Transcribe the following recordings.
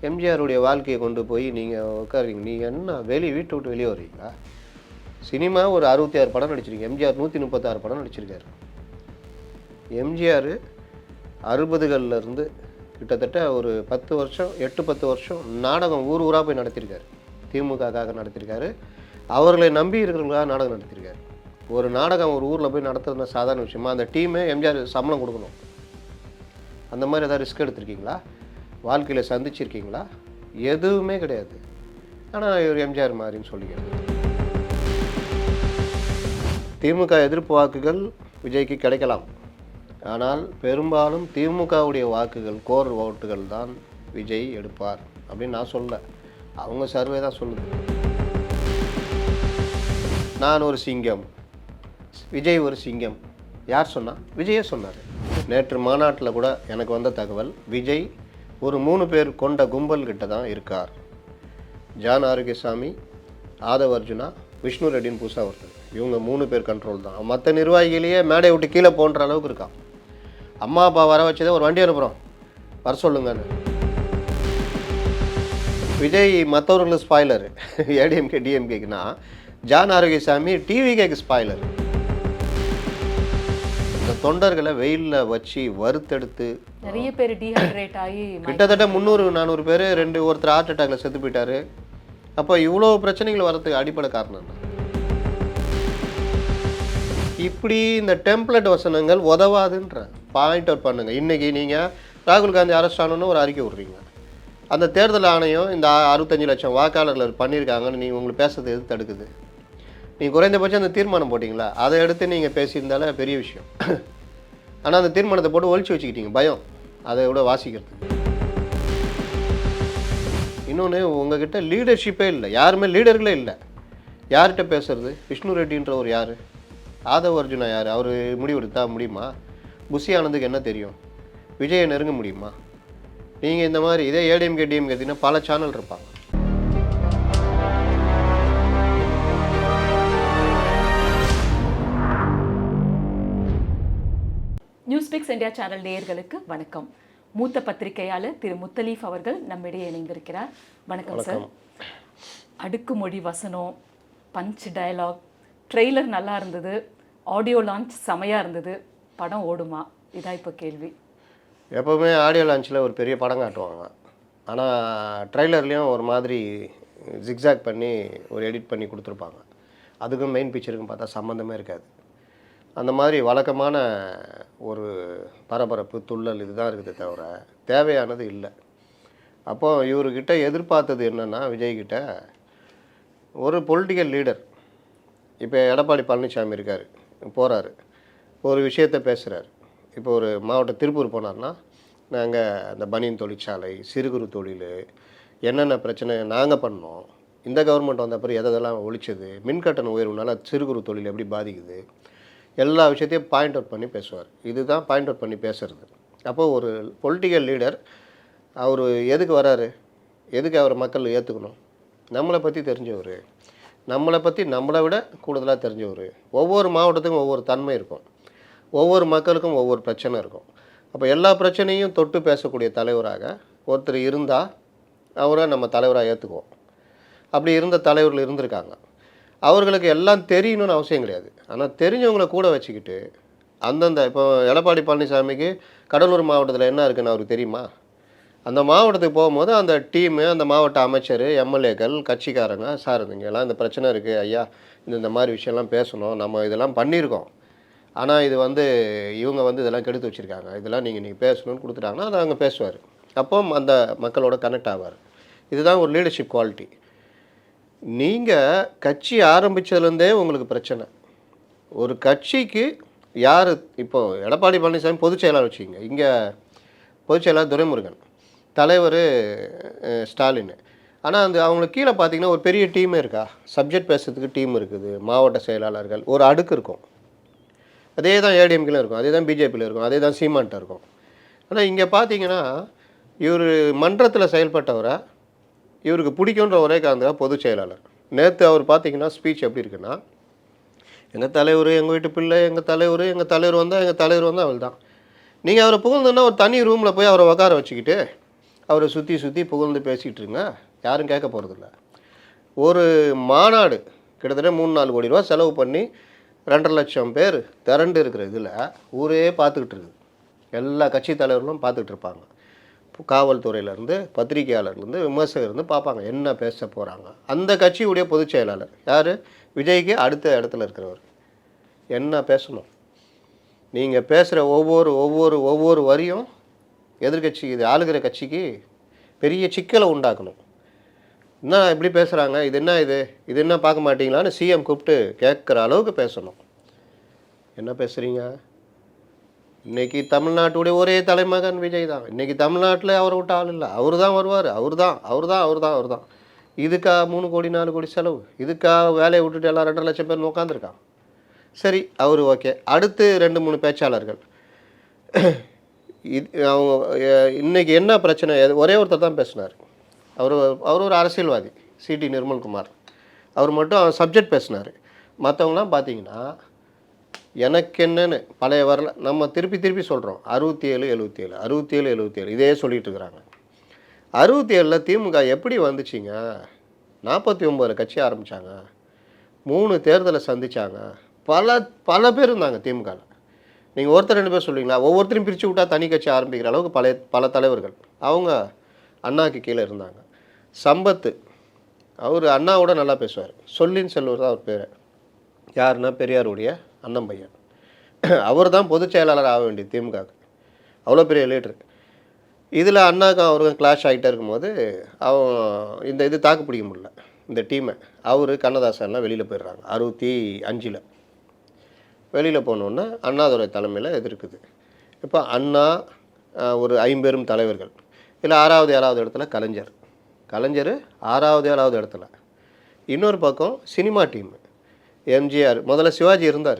எம்ஜிஆருடைய வாழ்க்கையை கொண்டு போய் நீங்கள் உட்காருவீங்க. நீங்கள் என்ன வீட்டை விட்டு வெளியே வருவீங்களா? சினிமா ஒரு 66 படம் நடிச்சிருக்கீங்க. எம்ஜிஆர் 136 படம் நடிச்சிருக்காரு. எம்ஜிஆர் 60களில் கிட்டத்தட்ட ஒரு 10 வருஷம் 8-10 வருஷம் நாடகம் ஊர் ஊராக போய் நடத்தியிருக்காரு. திமுகக்காக நடத்தியிருக்காரு. அவர்களை நம்பி இருக்கிறவங்களுக்காக நாடகம் நடத்தியிருக்காரு. ஒரு நாடகம் ஒரு ஊரில் போய் நடத்துறதுனா சாதாரண விஷயமா? அந்த டீமே எம்ஜிஆர் சம்பளம் கொடுக்கணும். அந்த மாதிரி ஏதாவது ரிஸ்க் எடுத்திருக்கீங்களா? வாழ்க்கையில் சந்திச்சிருக்கீங்களா? எதுவுமே கிடையாது. ஆனால் இவர் எம்ஜிஆர் மாதிரின்னு சொல்லிக்கிறது. திமுக எதிர்ப்பு வாக்குகள் விஜய்க்கு கிடைக்கலாம். ஆனால் பெரும்பாலும் திமுகவுடைய வாக்குகள் கோர் ஓட்டுகள் தான் விஜய் எடுப்பார் அப்படின்னு நான் சொல்ல. அவங்க சர்வே தான் சொல்லுது. நான் ஒரு சிங்கம், விஜய் ஒரு சிங்கம். யார் சொன்னா? விஜயே சொன்னார். நேற்று மாநாட்டில் கூட எனக்கு வந்த தகவல், விஜய் ஒரு 3 பேர் கொண்ட கும்பல் கிட்ட தான் இருக்கார். ஜான் ஆரோக்கியசாமி, ஆதவ் அர்ஜுனா, விஷ்ணு ரெட்டின்னு புதுசாக ஒருத்தர். இவங்க 3 பேர் கண்ட்ரோல் தான். மற்ற நிர்வாகிகளையே மேடை விட்டு கீழே போன்ற அளவுக்கு இருக்கான். அம்மா அப்பா வர வச்சதே ஒரு வண்டி அனுப்புகிறோம், வர சொல்லுங்கன்னு. விஜய் மற்றவர்களுக்கு ஸ்பாய்லர், ஏடிஎம்கே டிஎம்கேக்குன்னா ஜான் ஆரோக்கியசாமி டிவிகேக்கு ஸ்பாய்லர். இந்த தொண்டர்களை வெயிலில் வச்சு வறுத்தெடுத்து நிறைய பேர் டீஹைட்ரேட் ஆகி கிட்டத்தட்ட 300-400 பேர் ஒருத்தர் ஹார்ட் அட்டாக்ல செத்து போயிட்டாரு. அப்போ இவ்வளோ பிரச்சனைகள் வரதுக்கு அடிப்படை காரணம் என்ன? இப்படி இந்த டெம்ப்ளேட் வசனங்கள் உதவாதுன்ற பாயிண்ட் அவுட் பண்ணுங்க. இன்னைக்கு நீங்கள் ராகுல் காந்தி அரெஸ்ட் ஆனோன்னு ஒரு அறிக்கை விட்றீங்க. அந்த தேர்தல் ஆணையம் இந்த 65 லட்சம் வாக்காளர்கள் பண்ணியிருக்காங்கன்னு நீங்கள் உங்களுக்கு பேசுறது எது தடுக்குது? நீங்கள் குறைந்தபட்சம் அந்த தீர்மானம் போட்டிங்களா? அதை எடுத்து நீங்கள் பேசியிருந்தாலே பெரிய விஷயம். ஆனால் அந்த தீர்மானத்தை போட்டு ஒழிச்சு வச்சுக்கிட்டீங்க, பயம் அதை விட வாசிக்கிறது. இன்னொன்று, உங்ககிட்ட லீடர்ஷிப்பே இல்லை, யாருமே லீடர்களே இல்லை. யார்கிட்ட பேசுறது? விஷ்ணு ரெட்டின்றவர் யார்? ஆதவ் அர்ஜுனா யார்? அவர் முடிவெடுத்தா முடியுமா? புஷி ஆனந்துக்கு என்ன தெரியும்? விஜயை நெருங்க முடியுமா? நீங்கள் இந்த மாதிரி இதே ஏடிஎம்கே டிஎம்கே எடுத்தீங்கன்னா பல சேனல் இருப்பாங்க. நியூஸ்பிக்ஸ் இந்தியா சேனல் நேயர்களுக்கு வணக்கம். மூத்த பத்திரிகையாளர் திரு முத்தலீஃப் அவர்கள் நம்மிடையே இணைந்திருக்கிறார். வணக்கம் சார். அடுக்குமொழி வசனம், பஞ்ச் டயலாக், ட்ரெய்லர் நல்லா இருந்தது, ஆடியோ லான்ச் செமையாக இருந்தது, படம் ஓடுமா? இதான் இப்போ கேள்வி. எப்போவுமே ஆடியோ லான்ச்சில் ஒரு பெரிய படம் காட்டுவாங்க. ஆனால் ட்ரெய்லர்லேயும் ஒரு மாதிரி ஜிக்ஸாக் பண்ணி ஒரு எடிட் பண்ணி கொடுத்துருப்பாங்க. அதுக்கும் மெயின் பிக்சருக்கும் பார்த்தா சம்மந்தமே இருக்காது. அந்த மாதிரி வழக்கமான ஒரு பரபரப்பு துள்ளல் இதுதான் இருக்குது தவிர தேவையானது இல்லை. அப்போது இவர்கிட்ட எதிர்பார்த்தது என்னென்னா, விஜய்கிட்ட ஒரு பொலிட்டிக்கல் லீடர். இப்போ எடப்பாடி பழனிசாமி இருக்கார், போகிறாரு, ஒரு விஷயத்தை பேசுகிறார். இப்போ ஒரு திருப்பூர் போனார்னா, நாங்கள் அந்த பனியன் தொழிற்சாலை, சிறு குறு தொழில், என்னென்ன பிரச்சனை நாங்கள் பண்ணோம், இந்த கவர்மெண்ட் வந்த அப்புறம் எதெல்லாம் ஒழிச்சது, மின்கட்டண உயர்வுனால சிறு குறு தொழில் எப்படி பாதிக்குது, எல்லா விஷயத்தையும் பாயிண்ட் அவுட் பண்ணி பேசுவார். இதுதான் பாயிண்ட் அவுட் பண்ணி பேசுகிறது. அப்போது ஒரு பொலிட்டிக்கல் லீடர் அவர் எதுக்கு வராரு? எதுக்கு அவரை மக்கள் ஏற்றுக்கணும்? நம்மளை பற்றி தெரிஞ்சவர், நம்மளை பற்றி நம்மளை விட கூடுதலாக தெரிஞ்சவர். ஒவ்வொரு மாவட்டத்துக்கும் ஒவ்வொரு தன்மை இருக்கும், ஒவ்வொரு மக்களுக்கும் ஒவ்வொரு பிரச்சனை இருக்கும். அப்போ எல்லா பிரச்சனையும் தொட்டு பேசக்கூடிய தலைவராக ஒருத்தர் இருந்தால் அவரை நம்ம தலைவராக ஏற்றுக்குவோம். அப்படி இருந்த தலைவர்கள் இருந்திருக்காங்க. அவர்களுக்கு எல்லாம் தெரியணும்னு அவசியம் கிடையாது. ஆனால் தெரிஞ்சவங்களை கூட வச்சுக்கிட்டு அந்தந்த இப்போ எடப்பாடி பழனிசாமிக்கு கடலூர் மாவட்டத்தில் என்ன இருக்குன்னு அவருக்கு தெரியுமா? அந்த மாவட்டத்துக்கு போகும்போது அந்த டீமு, அந்த மாவட்ட அமைச்சர், எம்எல்ஏக்கள், கட்சிக்காரங்க, சார் இங்கெல்லாம் இந்த பிரச்சனை இருக்குது ஐயா, இந்த மாதிரி விஷயம்லாம் பேசணும், நம்ம இதெல்லாம் பண்ணியிருக்கோம், ஆனால் இது இவங்க இதெல்லாம் கெடுத்து வச்சுருக்காங்க, இதெல்லாம் நீங்கள் பேசணும்னு கொடுத்துட்டாங்கன்னா அதை அங்கே பேசுவார். அப்போ அந்த மக்களோட கனெக்ட் ஆவார். இதுதான் ஒரு லீடர்ஷிப் குவாலிட்டி. நீங்கள் கட்சி ஆரம்பித்ததுலேருந்தே உங்களுக்கு பிரச்சனை. ஒரு கட்சிக்கு யார், இப்போது எடப்பாடி பழனிசாமி பொதுச் செயலாளர் வச்சுக்கிங்க, இங்கே பொதுச் செயலாளர் துரைமுருகன், தலைவர் ஸ்டாலின். ஆனால் அவங்களுக்கு கீழே பார்த்தீங்கன்னா ஒரு பெரிய டீமே இருக்கா? சப்ஜெக்ட் பேசுறதுக்கு டீம் இருக்குது, மாவட்ட செயலாளர்கள், ஒரு அடுக்கு இருக்கும். அதே தான் ஏடிஎம்கில் இருக்கும், அதே தான் பிஜேபியில் இருக்கும், அதே தான் சீமான்ட்ட இருக்கும். ஆனால் இங்கே பார்த்தீங்கன்னா இவர் மன்றத்தில் செயல்பட்டவரை இவருக்கு பிடிக்குன்ற ஒரே காரணத்துக்காக பொதுச் செயலாளர். நேற்று அவர் பார்த்தீங்கன்னா ஸ்பீச் எப்படி இருக்குன்னா, எங்கள் தலைவர், எங்கள் வீட்டு பிள்ளை, எங்கள் தலைவர் வந்தால் அவள் தான். நீங்கள் அவரை புகழ்ந்தோன்னா ஒரு தனி ரூமில் போய் அவரை உட்கார வச்சுக்கிட்டு அவரை சுற்றி சுற்றி புகழ்ந்து பேசிகிட்டு இருங்க, யாரும் கேட்க போகிறதில்ல. ஒரு மாநாடு கிட்டத்தட்ட 3-4 கோடி ரூபா செலவு பண்ணி 2.5 லட்சம் பேர் திரண்டு இருக்கிற இதில் ஊரே பார்த்துக்கிட்டு இருக்குது. எல்லா கட்சி தலைவர்களும் பார்த்துக்கிட்டு இருப்பாங்க. காவல்துறையிலேருந்து, பத்திரிகையாளர்லேருந்து, விமர்சகர்லேருந்து பார்ப்பாங்க என்ன பேச போகிறாங்க. அந்த கட்சியுடைய பொதுச் செயலாளர் யார்? விஜய்க்கு அடுத்த இடத்துல இருக்கிறவர். என்ன பேசணும்? நீங்கள் பேசுகிற ஒவ்வொரு வரியும் எதிர்கட்சி, இது ஆளுகிற கட்சிக்கு பெரிய சிக்கலை உண்டாக்கணும். என்ன இப்படி பேசுகிறாங்க, இது என்ன பார்க்க மாட்டீங்களான்னு சிஎம் கூப்பிட்டு கேட்குற அளவுக்கு பேசணும். என்ன பேசுகிறீங்க? இன்றைக்கி தமிழ்நாட்டுடைய ஒரே தலைமகன் விஜய் தான். இன்றைக்கி தமிழ்நாட்டில் அவரை விட்ட ஆள் இல்லை. அவர் தான் வருவார். அவர் தான். இதுக்கா 3 கோடி 4 கோடி செலவு? இதுக்கா வேலையை விட்டுட்டு எல்லாம் 2.5 லட்சம் பேர் உட்காந்துருக்கான்? சரி, அவர் ஓகே. அடுத்து 2-3 பேச்சாளர்கள் அவங்க இன்றைக்கி என்ன பிரச்சனை? ஒரே ஒருத்தர் தான் பேசினார். அவர் ஒரு அரசியல்வாதி, சிடி நிர்மல்குமார். அவர் மட்டும் சப்ஜெக்ட் பேசினார். மற்றவங்களாம் பார்த்தீங்கன்னா எனக்கு என்னன்னு பழைய வரல. நம்ம திருப்பி சொல்கிறோம் 67 இதே சொல்லிகிட்டு இருக்கிறாங்க. 67 திமுக எப்படி வந்துச்சிங்க? 49 கட்சி ஆரம்பித்தாங்க, 3 தேர்தலை சந்தித்தாங்க, பல பேர் இருந்தாங்க திமுகவில். நீங்கள் ஒருத்தர் 2 பேர் சொல்லுவீங்களா? ஒவ்வொருத்தரையும் பிரித்து விட்டால் தனி கட்சி ஆரம்பிக்கிற அளவுக்கு பல தலைவர்கள் அவங்க அண்ணாக்கு கீழே இருந்தாங்க. சம்பத்து அவர் அண்ணாவோட நல்லா பேசுவார். சொல்லின் செல்வர் தான் அவர் பேர். யாருன்னா பெரியாருடைய அண்ணன் பையன். அவர் தான் பொதுச் செயலாளர் ஆக வேண்டியது திமுகவுக்கு. அவ்வளோ பெரிய லீடர். இதில் அண்ணாக்கும் அவருக்கும் கிளாஷ் ஆகிட்டே இருக்கும்போது இது தாக்கு பிடிக்க முடியல இந்த டீமை. அவர் கண்ணதாசன்லாம் வெளியில் போயிடுறாங்க 65. வெளியில் போனோன்னே அண்ணாதுரை தலைமையில் எதிர்க்குது. இப்போ அண்ணா ஒரு 50 தலைவர்கள். இதில் 6வது 7வது இடத்துல கலைஞர் 6வது 7வது இடத்துல. இன்னொரு பக்கம் சினிமா டீம் எம்ஜிஆர். முதல்ல சிவாஜி இருந்தார்.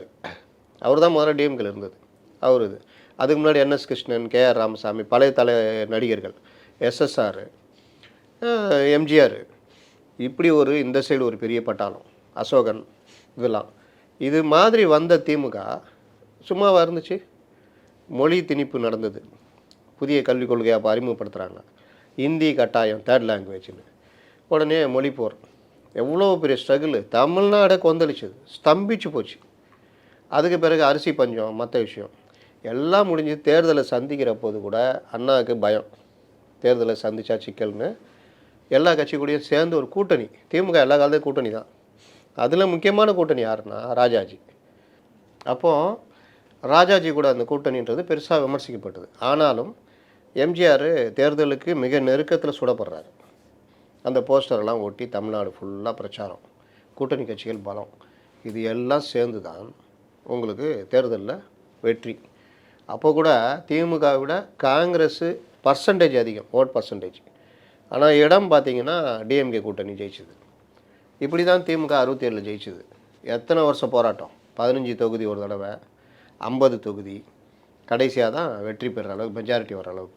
அவர் தான் முதல்ல டிஎம்கேல இருந்தது. அவர் இது. அதுக்கு முன்னாடி என்எஸ் கிருஷ்ணன், கேஆர் ராமசாமி, பழைய நடிகர்கள், எஸ்எஸ்ஆர், எம்ஜிஆர், இப்படி இந்த சைடு ஒரு பெரிய பட்டாளம், அசோகன், இதெல்லாம். இது மாதிரி வந்த திமுக சும்மாவாக இருந்துச்சு? மொழி திணிப்பு நடந்தது. புதிய கல்விக் கொள்கையை அப்போ அறிமுகப்படுத்துகிறாங்க. ஹிந்தி கட்டாயம் 3rd லாங்குவேஜ்னு. உடனே மொழி போர். எவ்வளோ பெரிய ஸ்ட்ரகிள். தமிழ்நாடை கொந்தளிச்சது, ஸ்தம்பிச்சு போச்சு. அதுக்கு பிறகு அரிசி பஞ்சம், மற்ற விஷயம் எல்லாம் முடிஞ்சு தேர்தலை சந்திக்கிற போது கூட அண்ணாவுக்கு பயம். தேர்தலை சந்திச்சா சிக்கல்னு எல்லா கட்சி கூடயும் சேர்ந்து ஒரு கூட்டணி. திமுக எல்லா காலத்தையும் கூட்டணி தான். அதில் முக்கியமான கூட்டணி யாருன்னா ராஜாஜி. அப்போது ராஜாஜி கூட அந்த கூட்டணின்றது பெருசாக விமர்சிக்கப்பட்டது. ஆனாலும் எம்ஜிஆர் தேர்தலுக்கு மிக நெருக்கத்தில் சுடப்படுறாரு. அந்த போஸ்டரெல்லாம் ஒட்டி தமிழ்நாடு ஃபுல்லாக பிரச்சாரம், கூட்டணி கட்சிகள் பலம், இது எல்லாம் சேர்ந்து தான் உங்களுக்கு தேர்தலில் வெற்றி. அப்போ கூட திமுகவை விட காங்கிரஸ் பர்சன்டேஜ் அதிகம், ஓட் பர்சன்டேஜ். ஆனால் இடம் பார்த்திங்கன்னா டிஎம்கே கூட்டணி ஜெயிச்சுது. இப்படி தான் திமுக 67 ஜெயிச்சுது. எத்தனை வருஷம் போராட்டம்? 15 தொகுதி ஒரு தடவை, 50 தொகுதி, கடைசியாக தான் வெற்றி பெறுற அளவுக்கு, மெஜாரிட்டி வர அளவுக்கு.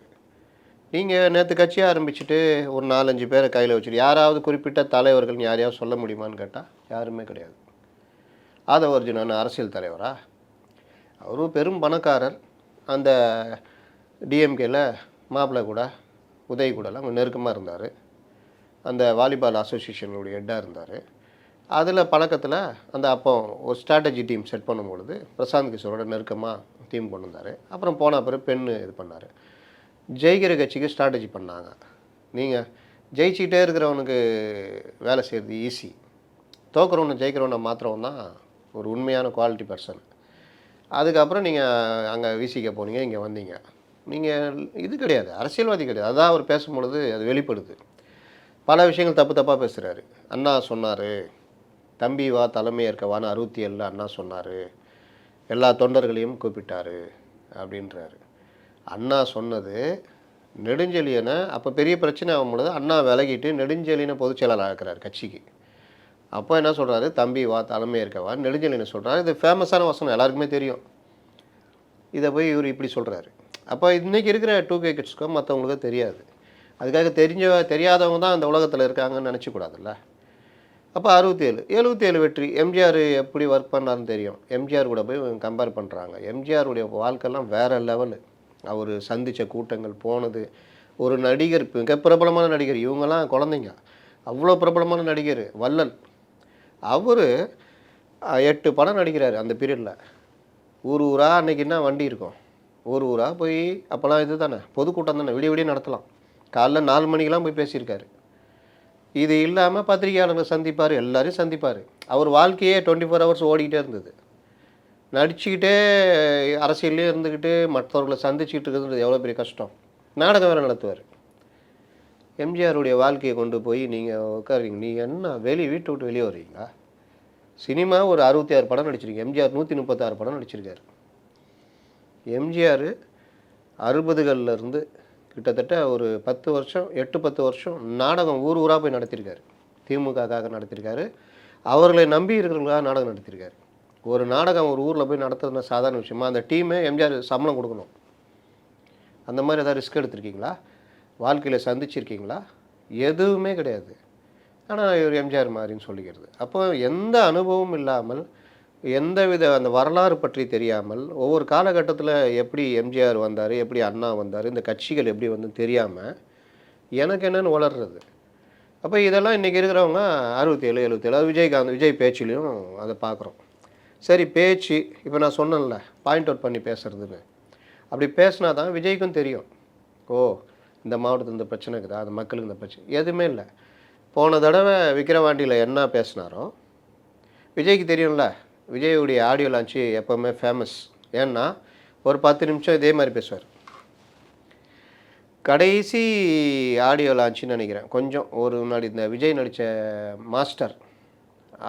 நீங்கள் நேற்று கட்சியை ஆரம்பிச்சுட்டு ஒரு 4-5 பேரை கையில் வச்சுட்டு யாராவது குறிப்பிட்ட தலைவர்கள்னு யாரையாவது சொல்ல முடியுமான்னு கேட்டால் யாருமே கிடையாது. ஆதவர்ஜுனன் அரசியல் தலைவரா? அவரும் பெரும் பணக்காரர். அந்த டிஎம்கேல மாப்பிள்ளை கூட உதய் கூடலாம் நெருக்கமாக இருந்தார். அந்த வாலிபால் அசோசியேஷனுடைய ஹெட்டாக இருந்தார். அதில் பழக்கத்தில் அந்த அப்போ ஒரு ஸ்ட்ராட்டஜி டீம் செட் பண்ணும்பொழுது பிரசாந்த் கிஷோரோட நெருக்கமாக டீம் கொண்டு வந்தார். அப்புறம் போன பிறகு பெண்ணு இது பண்ணார். ஜெயிக்கிற கட்சிக்கு ஸ்ட்ராட்டஜி பண்ணாங்க. நீங்கள் ஜெயிச்சிக்கிட்டே இருக்கிறவனுக்கு வேலை செய்கிறது ஈஸி, தோக்குறவனை ஜெயிக்கிறவனை மாத்திரவன் தான் ஒரு உண்மையான குவாலிட்டி பர்சன். அதுக்கப்புறம் நீங்கள் அங்கே விசிக்க போனீங்க, இங்கே வந்தீங்க. நீங்கள் இது கிடையாது, அரசியல்வாதி கிடையாது. அதான் அவர் பேசும்பொழுது அது வெளிப்படுது. பல விஷயங்கள் தப்பாக பேசுகிறாரு. அண்ணா சொன்னார், தம்பி வா தலைமை ஏற்கவான்னு 67 அண்ணா சொன்னார், எல்லா தொண்டர்களையும் கூப்பிட்டார் அப்படின்றாரு. அண்ணா சொன்னது நெடுஞ்செழியனை அப்போ பெரிய பிரச்சனை ஆகும்பொழுது அண்ணா விலகிட்டு நெடுஞ்செழியனை பொதுச் செயலாளர் ஆக்குறாரு கட்சிக்கு. அப்போ என்ன சொல்கிறாரு, தம்பி வா தலைமை ஏற்கவான்னு நெடுஞ்செழியனை சொல்கிறாரு. இது ஃபேமஸான வசனம், எல்லாருக்குமே தெரியும். இதை போய் இவர் இப்படி சொல்கிறாரு. அப்போ இன்றைக்கி இருக்கிற 2K கிட்ஸ்க்கோ மற்றவங்களுக்கும் தெரியாது. அதுக்காக தெரியாதவங்க தான் அந்த உலகத்தில் இருக்காங்கன்னு நினச்சிக்கூடாதுல்ல. அப்போ 67 வெற்றி. எம்ஜிஆர் எப்படி ஒர்க் பண்ணாருன்னு தெரியும். எம்ஜிஆர் கூட போய் கம்பேர் பண்ணுறாங்க. எம்ஜிஆருடைய வாழ்க்கைலாம் வேறு லெவலு. அவர் சந்தித்த கூட்டங்கள், போனது, ஒரு நடிகர், மிக பிரபலமான நடிகர், இவங்கெல்லாம் குழந்தைங்க, அவ்வளோ பிரபலமான நடிகர் வள்ளல், அவர் 8 படம் நடிக்கிறாரு அந்த பீரியடில். ஊர் ஊராக அன்றைக்கி என்ன வண்டி இருக்கும், ஊர் ஊராக போய், அப்போல்லாம் இது தானே பொதுக்கூட்டம் தானே, விடிய விடிய நடத்தலாம். காலைல 4 மணிக்கெலாம் போய் பேசியிருக்காரு. இது இல்லாமல் பத்திரிகையாளர்களை சந்திப்பார், எல்லாரையும் சந்திப்பார். அவர் வாழ்க்கையே 24 ஹவர்ஸ் ஓடிக்கிட்டே இருந்தது. நடிச்சுக்கிட்டே அரசியல்லே இருந்துக்கிட்டு மற்றவர்களை சந்திச்சுக்கிட்டு இருக்கிறது எவ்வளோ பெரிய கஷ்டம். நாடகம் வேறு நடத்துவார். எம்ஜிஆருடைய வாழ்க்கையை கொண்டு போய் நீங்கள் உட்காருவீங்க. நீங்கள் என்ன வீட்டை விட்டு வெளியே வருவீங்களா? சினிமா ஒரு 66 படம் நடிச்சிருக்கீங்க. எம்ஜிஆர் 136 படம் நடிச்சிருக்காரு. எம்ஜிஆர் 60களில் கிட்டத்தட்ட ஒரு 10 வருஷம் 8-10 வருஷம் நாடகம் ஊர் ஊராக போய் நடத்தியிருக்காரு. திமுகக்காக நடத்தியிருக்காரு. அவர்களை நம்பி இருக்கிறவங்களுக்காக நாடகம் நடத்தியிருக்காரு. ஒரு நாடகம் ஒரு ஊரில் போய் நடத்துறதுனா சாதாரண விஷயமா? அந்த டீமே எம்ஜிஆர் சம்பளம் கொடுக்கணும். அந்த மாதிரி ஏதாவது ரிஸ்க் எடுத்திருக்கீங்களா? வாழ்க்கையில் சந்திச்சிருக்கீங்களா? எதுவுமே கிடையாது. ஆனால் இவர் எம்ஜிஆர் மாதிரின்னு சொல்லிக்கிறது. அப்போ எந்த அனுபவமும் இல்லாமல், எந்தவித அந்த வரலாறு பற்றி தெரியாமல், ஒவ்வொரு காலகட்டத்தில் எப்படி எம்ஜிஆர் வந்தார், எப்படி அண்ணா வந்தார், இந்த கட்சிகள் எப்படி வந்து தெரியாமல் எனக்கு என்னென்னு வளர்றது. அப்போ இதெல்லாம் இன்றைக்கி இருக்கிறவங்க 67, 77, அது விஜய் பேச்சிலையும் அதை பார்க்குறோம். சரி, பேச்சு இப்போ நான் சொன்னேன்ல, பாயிண்ட் அவுட் பண்ணி பேசுகிறதுன்னு. அப்படி பேசினா தான் விஜய்க்கும் தெரியும், ஓ இந்த மாவட்டத்தில் இந்த பிரச்சனை இருக்குதா, அந்த மக்களுக்கு இந்த பிரச்சனை எதுவுமே இல்லை. போன தடவை விக்கிரவாண்டியில் என்ன பேசினாரோ விஜய்க்கு தெரியும்ல. விஜயுடைய ஆடியோ லான்ச்சு எப்போவுமே ஃபேமஸ். ஏன்னா ஒரு 10 நிமிஷம் இதே மாதிரி பேசுவார். கடைசி ஆடியோ லான்ச்சுன்னு நினைக்கிறேன், கொஞ்சம் ஒரு முன்னாடி இந்த விஜய் நடித்த மாஸ்டர்,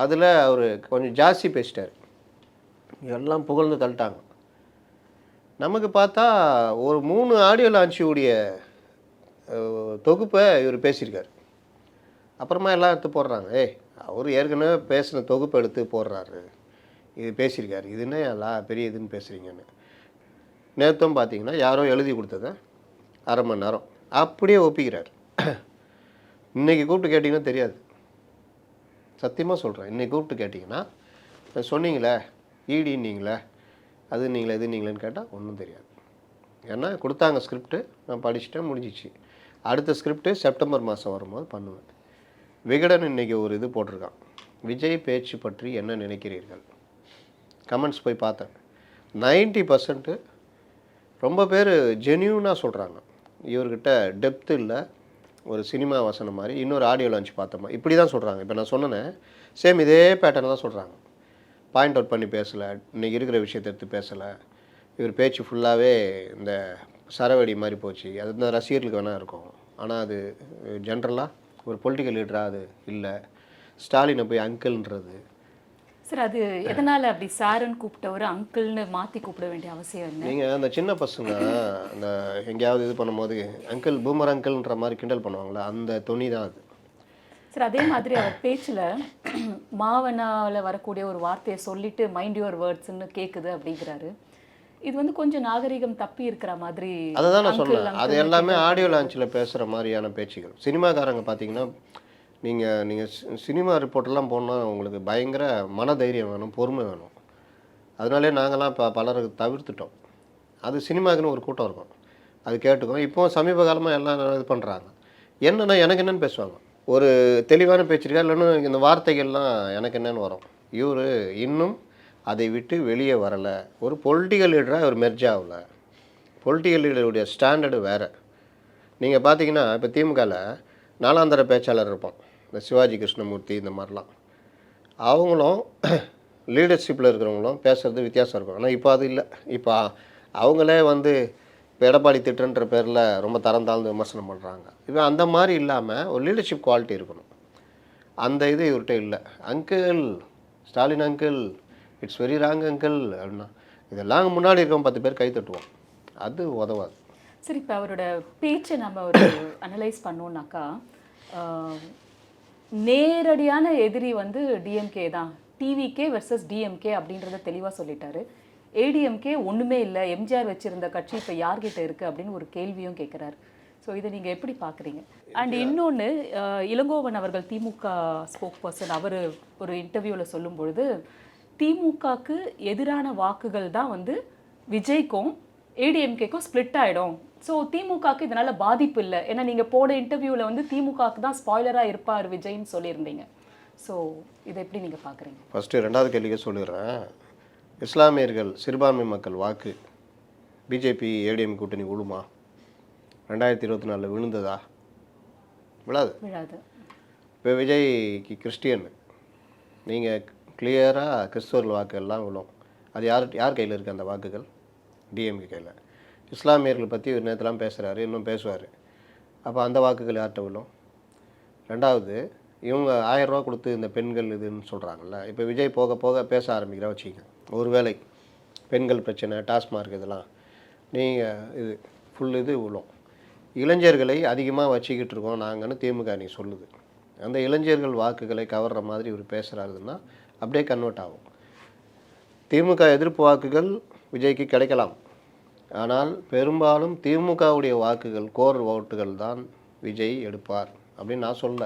அதில் அவர் கொஞ்சம் ஜாஸ்தி பேசிட்டார். எல்லாம் புகழ்ந்து தள்ளிட்டாங்க. நமக்கு பார்த்தா ஒரு 3 ஆடியோ லான்ச்சுடைய தொகுப்பை இவர் பேசியிருக்கார். அப்புறமா எல்லாம் எடுத்து போடுறாங்க, அவர் ஏற்கனவே பேசின தொகுப்பு எடுத்து போடுறாரு, இது பேசியிருக்காரு, இதுன்னு எல்லாம் பெரிய இதுன்னு பேசுகிறீங்கன்னு. நேற்றும் பார்த்தீங்கன்னா யாரோ எழுதி கொடுத்ததை 1/2 மணி நேரம் அப்படியே ஒப்பிக்கிறார். இன்றைக்கி கூப்பிட்டு கேட்டிங்கன்னா தெரியாது, சத்தியமாக சொல்கிறேன். இன்றைக்கி கூப்பிட்டு கேட்டிங்கன்னா சொன்னீங்களே ஈடின்னீங்களே, அது நீங்களே இது நீங்களேன்னு கேட்டால் ஒன்றும் தெரியாது. ஏன்னா கொடுத்தாங்க ஸ்கிரிப்டு, நான் படிச்சுட்டேன், முடிஞ்சிச்சு. அடுத்த ஸ்கிரிப்டு செப்டம்பர் மாதம் வரும்போது பண்ணுவேன். விகடன் இன்றைக்கி ஒரு இது போட்டிருக்கான், விஜய் பேச்சு பற்றி என்ன நினைக்கிறீர்கள். கமெண்ட்ஸ் போய் பார்த்தேன். 90% ரொம்ப பேர் ஜென்யூனாக சொல்கிறாங்க, இவர்கிட்ட டெப்த் இல்லை, ஒரு சினிமா வசனம் மாதிரி, இன்னொரு ஆடியோ லான்ச் பார்த்தோமா, இப்படி தான் சொல்கிறாங்க. இப்போ நான் சொன்னேன் சேம் இதே பேட்டர்ன் தான் சொல்கிறாங்க. பாயிண்ட் அவுட் பண்ணி பேசலை, இன்றைக்கி இருக்கிற விஷயத்தை எடுத்து பேசலை, இவர் பேச்சு ஃபுல்லாகவே இந்த சரவெடி மாதிரி போச்சு. அது இந்த ரசிகர்களுக்கு வேணால் இருக்கும், ஆனால் அது ஜென்ரலாக ஒரு பொலிட்டிக்கல் லீடராக அது இல்லை. ஸ்டாலினை போய் அங்கிள்ன்றது. சார், அது எதனால் அப்படி சாருன்னு கூப்பிட்டவர் அங்கிள்னு மாற்றி கூப்பிட வேண்டிய அவசியம் இல்லை? நீங்கள் அந்த சின்ன பசங்க அந்த எங்கேயாவது இது பண்ணும்போது அங்கிள் பூமர் அங்கிள்ன்ற மாதிரி கிண்டல் பண்ணுவாங்களே, அந்த துணி தான் அது. சார், அதே மாதிரி அவர் பேச்சில் மாவனாவில் வரக்கூடிய ஒரு வார்த்தையை சொல்லிட்டு மைண்ட் யுவர் வேர்ட்ஸ்ன்னு கேட்குது அப்படிங்கிறாரு. இது வந்து கொஞ்சம் நாகரிகம் தப்பி இருக்கிற மாதிரி. அதை தான் நான் சொன்னேன், அது எல்லாமே ஆடியோ லான்ச்சில் பேசுகிற மாதிரியான பேச்சுகள். சினிமாக்காரங்க பார்த்தீங்கன்னா, நீங்கள் சினிமா ரிப்போர்ட்டெல்லாம் போனால் உங்களுக்கு பயங்கர மனதைரியம் வேணும், பொறுமை வேணும். அதனாலே நாங்கள்லாம் இப்போ பலருக்கு தவிர்த்துட்டோம். அது சினிமாக்குன்னு ஒரு கூட்டம் இருக்கும், அது கேட்டுக்கோம். இப்போ சமீப காலமாக எல்லாம் இது பண்ணுறாங்க. என்னென்னா எனக்கு என்னென்னு பேசுவாங்க, ஒரு தெளிவான பேச்சிருக்கா இல்லைன்னு இந்த வார்த்தைகள்லாம் எனக்கு என்னென்னு வரும். இவர் இன்னும் அதை விட்டு வெளியே வரலை. ஒரு பொலிட்டிக்கல் லீடராக அவர் மெர்ஜ் ஆகலை. பொலிட்டிக்கல் லீடருடைய ஸ்டாண்டர்டு வேறு. நீங்கள் பார்த்தீங்கன்னா இப்போ திமுகவில் 4ஆம் தர பேச்சாளர் இருப்போம், இந்த சிவாஜி கிருஷ்ணமூர்த்தி, இந்த மாதிரிலாம். அவங்களும் லீடர்ஷிப்பில் இருக்கிறவங்களும் பேசுகிறது வித்தியாசம் இருக்கும். ஆனால் இப்போ அது இல்லை. இப்போ அவங்களே வந்து இப்போ எடப்பாடி திட்டன்ற பேரில் ரொம்ப தரம் தாழ்ந்து விமர்சனம் பண்ணுறாங்க. இப்போ அந்த மாதிரி இல்லாமல் ஒரு லீடர்ஷிப் குவாலிட்டி இருக்கணும். அந்த இது இவர்கிட்ட இல்லை. Uncle Stalin uncle, it's very wrong uncle அப்படின்னா இதெல்லாம் முன்னாடி இருக்கோம் 10 பேர் கை தட்டுவோம், அது உதவாது. சரி, இப்போ அவரோட பேச்சை நம்ம ஒரு அனலைஸ் பண்ணோம்னாக்கா, நேரடியான எதிரி வந்து டிஎம்கே தான், டிவிகே வெர்சஸ் டிஎம்கே அப்படின்றத தெளிவாக சொல்லிட்டாரு. ஏடிஎம்கே ஒன்றுமே இல்லை, எம்ஜிஆர் வச்சுருந்த கட்சி இப்போ யார்கிட்ட இருக்குது அப்படின்னு ஒரு கேள்வியும் கேட்குறாரு. ஸோ இதை நீங்கள் எப்படி பார்க்குறீங்க? அண்ட் இன்னொன்று, இளங்கோவன் அவர்கள் திமுக ஸ்போக் பர்சன், அவர் ஒரு இன்டர்வியூவில் சொல்லும் பொழுது திமுகக்கு எதிரான வாக்குகள் தான் வந்து விஜய்க்கும் ஏடிஎம்கேக்கும் ஸ்ப்ளிட் ஆகிடும், ஸோ திமுகவுக்கு இதனால பாதிப்பு இல்லை, ஏன்னா நீங்கள் போன இன்டர்வியூவில் வந்து திமுகவுக்கு தான் ஸ்பாய்லராக இருப்பார் விஜய்ன்னு சொல்லியிருந்தீங்க. ஸோ இதை எப்படி நீங்கள் பார்க்குறீங்க? ஃபஸ்ட்டு 2வது கேள்விக்கே சொல்லிடுறேன். இஸ்லாமியர்கள் சிறுபான்மை மக்கள் வாக்கு பிஜேபி ஏடிஎம் கூட்டணி விழுமா? 2024 விழுந்ததா? விழாது. விழாது. இப்போ விஜய்க்கு கிறிஸ்டியன், நீங்கள் கிளியராக கிறிஸ்தவர்கள் வாக்கு எல்லாம் விழும். அது யார் கையில் இருக்குது அந்த வாக்குகள்? டிஎம்கே கையில். இஸ்லாமியர்கள் பற்றி ஒரு நேரத்தெல்லாம் பேசுகிறாரு, இன்னும் பேசுவார். அப்போ அந்த வாக்குகள் யார்கிட்ட விழும்? 2வது, இவங்க 1000 ரூபா கொடுத்து இந்த பெண்கள் இதுன்னு சொல்கிறாங்கல்ல, இப்போ விஜய் போக போக பேச ஆரம்பிக்கிறா வச்சுக்கோங்க. ஒருவேளை பெண்கள் பிரச்சனை, டாஸ்மார்க் இதெல்லாம் நீங்கள் இது ஃபுல் இது விழும். இளைஞர்களை அதிகமாக வச்சுக்கிட்டு இருக்கோம் நாங்கன்னு திமுக நீ சொல்லுது. அந்த இளைஞர்கள் வாக்குகளை கவர்ற மாதிரி இவர் பேசுகிறாருன்னா அப்படியே கன்வெர்ட் ஆகும். திமுக எதிர்ப்பு வாக்குகள் விஜய்க்கு கிடைக்கலாம். ஆனால் பெரும்பாலும் திமுகவுடைய வாக்குகள், கோர் ஓட்டுகள் தான் விஜய் எடுப்பார் அப்படின்னு நான் சொல்ல.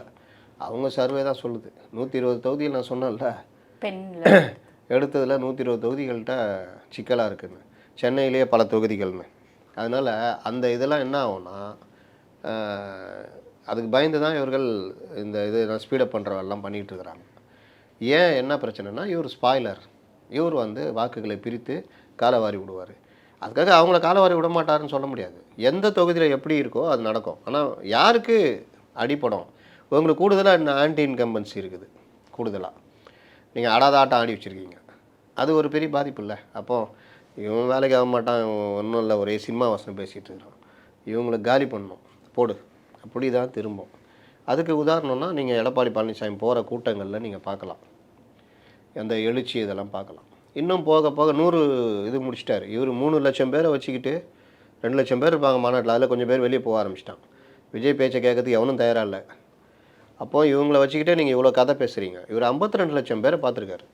அவங்க சர்வே தான் சொல்லுது. 120 தொகுதியில் நான் சொன்னேன்ல, எடுத்ததில் 120 தொகுதிகள்கிட்ட சிக்கலாக இருக்குன்னு, சென்னையிலேயே பல தொகுதிகள்னு. அதனால் அந்த இதெல்லாம் என்ன ஆகும்னா, அதுக்கு பயந்து தான் இவர்கள் இந்த இது ஸ்பீடப் பண்ணுறவெல்லாம் பண்ணிகிட்டு இருக்கிறாங்க. ஏன் என்ன பிரச்சனைனா, இவர் ஸ்பாய்லர். இவர் வந்து வாக்குகளை பிரித்து காலவாரி விடுவார். அதுக்காக அவங்கள காலவாரி விட மாட்டாருன்னு சொல்ல முடியாது. எந்த தொகுதியில் எப்படி இருக்கோ அது நடக்கும். ஆனால் யாருக்கு அடிப்படும்? உங்களுக்கு கூடுதலாக ஆன்டி இன்கம்பன்சி இருக்குது. கூடுதலாக நீங்கள் ஆடாத ஆட்டம் ஆடி வச்சுருக்கீங்க. அது ஒரு பெரிய பாதிப்பு இல்லை. அப்போது இவன் வேலைக்கு ஆக மாட்டான், ஒன்றும் இல்லை, ஒரே சினிமா வசனம் பேசிகிட்டு இருக்கிறான், இவங்களை காலி பண்ணணும் போடு, அப்படி தான் திரும்பும். அதுக்கு உதாரணம்னா நீங்கள் எடப்பாடி பழனிசாமி போகிற கூட்டங்களில் நீங்கள் பார்க்கலாம். அந்த எழுச்சி இதெல்லாம் பார்க்கலாம். இன்னும் போக போக 100 இது முடிச்சிட்டாரு இவர். 3 லட்சம் பேரை வச்சுக்கிட்டு 2 லட்சம் பேர் இருப்பாங்க மாநாட்டில். அதில் கொஞ்சம் பேர் வெளியே போக ஆரம்பிச்சிட்டான். விஜய் பேச்சை கேட்கறதுக்கு எவனும் தயாராக இல்லை. அப்போது இவங்களை வச்சுக்கிட்டே நீங்கள் இவ்வளோ கதை பேசுகிறீங்க. இவர் 52 லட்சம் பேரை பார்த்துருக்காரு.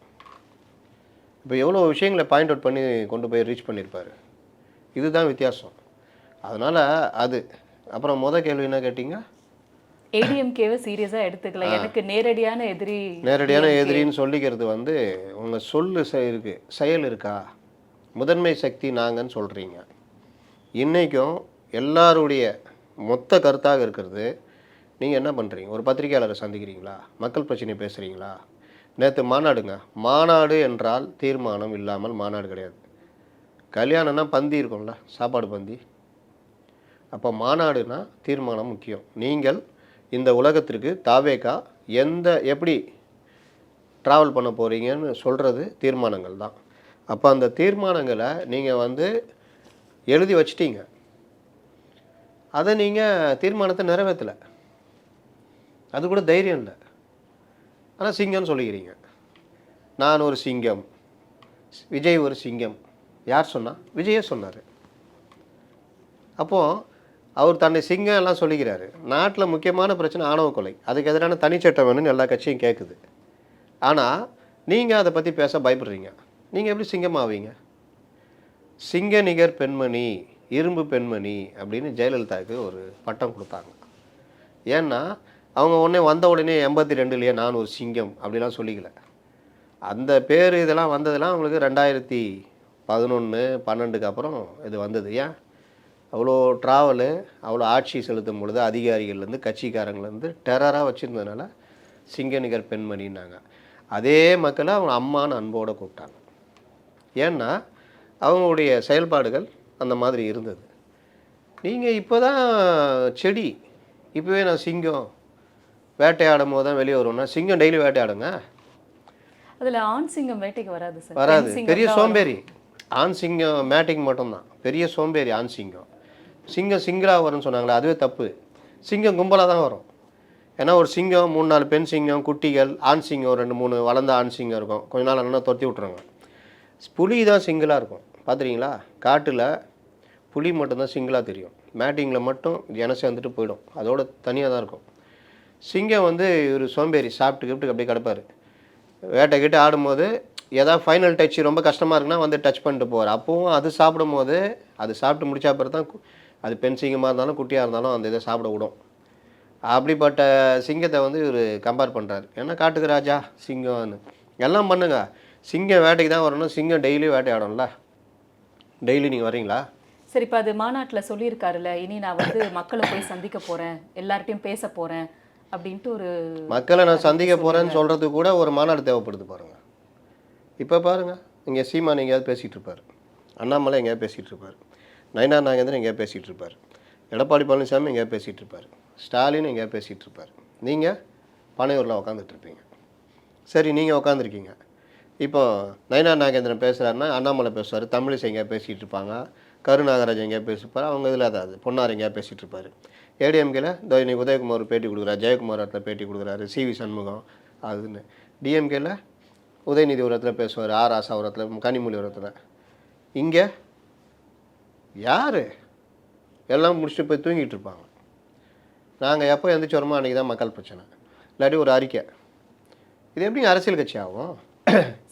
இப்போ எவ்வளோ விஷயங்களை பாயிண்ட் அவுட் பண்ணி கொண்டு போய் ரீச் பண்ணியிருப்பார். இதுதான் வித்தியாசம். அதனால் அது அப்புறம் கேள்வி என்ன கேட்டிங்க? ஏடிஎம்கேவை சீரியஸாக எடுத்துக்கல, எனக்கு நேரடியான எதிரின்னு சொல்லிக்கிறது வந்து உங்கள் சொல்லு இருக்குது, செயல் இருக்கா? முதன்மை சக்தி நாங்கன்னு சொல்கிறீங்க. இன்றைக்கும் எல்லாருடைய மொத்த கருத்தாக இருக்கிறது, நீங்கள் என்ன பண்ணுறீங்க? ஒரு பத்திரிகையாளரை சந்திக்கிறீங்களா? மக்கள் பிரச்சனை பேசுகிறீங்களா? நேற்று மாநாடுங்க. மாநாடு என்றால் தீர்மானம் இல்லாமல் மாநாடு கிடையாது. கல்யாணம்னா பந்தி இருக்கும்ல, சாப்பாடு பந்தி. அப்போ மாநாடுனா தீர்மானம் முக்கியம். நீங்கள் இந்த உலகத்திற்கு தாவேக்கா எப்படி ட்ராவல் பண்ண போகிறீங்கன்னு சொல்கிறது தீர்மானங்கள் தான். அப்போ அந்த தீர்மானங்களை நீங்கள் வந்து எழுதி வச்சிட்டீங்க. அதை நீங்கள் தீர்மானத்தை நிறைவேற்றலை. அது கூட தைரியம் இல்லை. ஆனால் சிங்கம்னு சொல்லிக்கிறீங்க. நான் ஒரு சிங்கம், விஜய் ஒரு சிங்கம். யார் சொன்னால்? விஜயே சொன்னார். அப்போது அவர் தன்னை சிங்கம் எல்லாம் சொல்லிக்கிறாரு. நாட்டில் முக்கியமான பிரச்சனை ஆணவ கொலை, அதுக்கு எதிரான தனிச்சட்டம் வேணும்னு எல்லா கட்சியும் கேட்குது. ஆனால் நீங்கள் அதை பற்றி பேச பயப்படுறீங்க. நீங்கள் எப்படி சிங்கம் ஆவீங்க? சிங்க நிகர் பெண்மணி, இரும்பு பெண்மணி அப்படின்னு ஜெயலலிதாவுக்கு ஒரு பட்டம் கொடுத்தாங்க. ஏன்னா அவங்க வந்த உடனே 82லேயே நான் ஒரு சிங்கம் அப்படிலாம் சொல்லிக்கல. அந்த பேர் இதெல்லாம் வந்ததெல்லாம் அவங்களுக்கு 2011, 12க்கு அப்புறம் இது வந்தது. ஏன் அவ்வளோ ட்ராவலு, அவ்வளோ ஆட்சி செலுத்தும் பொழுது அதிகாரிகள்லேருந்து கட்சிக்காரங்கள்லேருந்து டெரராக வச்சுருந்ததுனால சிங்க நிகர் பெண்மணின்னாங்க. அதே மக்களை அவங்க அம்மான்னு அன்போடு கூப்பிட்டாங்க. ஏன்னா அவங்களுடைய செயல்பாடுகள் அந்த மாதிரி இருந்தது. நீங்கள் இப்போ தான் செடி, இப்போவே நான் சிங்கம், வேட்டையாடும் போது தான் வெளியே வருவோம்னா, சிங்கம் டெய்லி வேட்டையாடுங்க. அதில் ஆண் சிங்கம் வேட்டைக்கு வராது சார், வராது. பெரிய சோம்பேறி. ஆண் சிங்கம் மேட்டிங் மட்டும்தான். பெரிய சோம்பேறி ஆண் சிங்கம். சிங்கம் சிங்கிளாக வரும்னு சொன்னாங்களே, அதுவே தப்பு. சிங்கம் கும்பலாக தான் வரும். ஏன்னா ஒரு சிங்கம் 3-4 பெண் சிங்கம், குட்டிகள், ஆண் சிங்கம் 2-3 வளர்ந்த ஆண் சிங்கம் இருக்கும். கொஞ்ச நாள் ஆனால் துரத்தி விட்ருவாங்க. புலி தான் சிங்கிளாக இருக்கும். பார்த்துறீங்களா? காட்டில் புலி மட்டும்தான் சிங்கிளாக தெரியும். மேட்டிங்கில் மட்டும் ஜன சேர்ந்துட்டு போயிடும். அதோட தனியாக தான் இருக்கும். சிங்கம் வந்து ஒரு சோம்பேறி, சாப்பிட்டு அப்படியே கிடப்பார். வேட்டை கிட்ட ஆடும்போது ஏதாவது ஃபைனல் டச் ரொம்ப கஷ்டமாக இருக்குன்னா வந்து டச் பண்ணிட்டு போவார். அப்போவும் அது சாப்பிடும் போது, அது சாப்பிட்டு முடிச்சா பிறகு தான் அது பெண் சிங்கமாக இருந்தாலும் குட்டியாக இருந்தாலும் அந்த இதை சாப்பிட விடும். அப்படிப்பட்ட சிங்கத்தை வந்து இவர் கம்பேர் பண்ணுறாரு. ஏன்னா காட்டுக்கு ராஜா சிங்கம்னு எல்லாம் பண்ணுங்க. சிங்கம் வேட்டைக்கு தான் வரணும். சிங்கம் டெய்லி வேட்டையாடும்ல. டெய்லி நீங்கள் வரீங்களா? சரி, இப்போ அது மாநாட்டில் சொல்லியிருக்காருல்ல, இனி நான் வந்து மக்களை போய் சந்திக்க போகிறேன், எல்லார்ட்டையும் பேச போகிறேன் அப்படின்ட்டு ஒரு மக்களை நான் சந்திக்க போகிறேன்னு சொல்கிறதுக்கு கூட ஒரு மாநாடு தேவைப்படுது பாருங்கள். இப்போ பாருங்கள், இங்கே சீமான் எங்கேயாவது பேசிகிட்டு இருப்பார், அண்ணாமலை எங்கேயாவது பேசிகிட்டு இருப்பார், நயினா நாகேந்திரன் எங்கேயாவது பேசிகிட்டு இருப்பார், எடப்பாடி பழனிசாமி எங்கேயாவது பேசிகிட்டு இருப்பார், ஸ்டாலின் எங்கேயாவது பேசிகிட்டு இருப்பார். நீங்கள் பனையூரில் உட்காந்துட்டு இருப்பீங்க. சரி, நீங்கள் உட்காந்துருக்கீங்க. இப்போ நயினா நாகேந்திரன் பேசுகிறாருன்னா அண்ணாமலை பேசுவார், தமிழிசை எங்கேயா பேசிகிட்டு இருப்பாங்க, கருநாகராஜ் எங்கேயா பேசியிருப்பார், அவங்க இதில் அதாவது பொன்னார் எங்கேயா பேசிகிட்டு இருப்பார். ஏடிஎம்கேல இதோ இன்னைக்கு உதயகுமார் பேட்டி கொடுக்குறாரு, ஜெயக்குமார் இடத்துல பேட்டி கொடுக்குறாரு, சிவி சண்முகம் அதுன்னு. டிஎம்கேல உதயநிதி ஒரு இடத்துல பேசுவார், ஆர் ஆசா ஒரு இடத்துல, கனிமொழி ஒரு இடத்துல. இங்கே யார் எல்லாம் முடிச்சுட்டு போய் தூங்கிட்டு இருப்பாங்க. நாங்கள் எப்போ எந்திரிச்சு வரோமோ அன்றைக்கி தான் மக்கள் பிரச்சனை, இல்லாட்டி ஒரு அறிக்கை. இது எப்படிங்க அரசியல் கட்சி ஆகும்?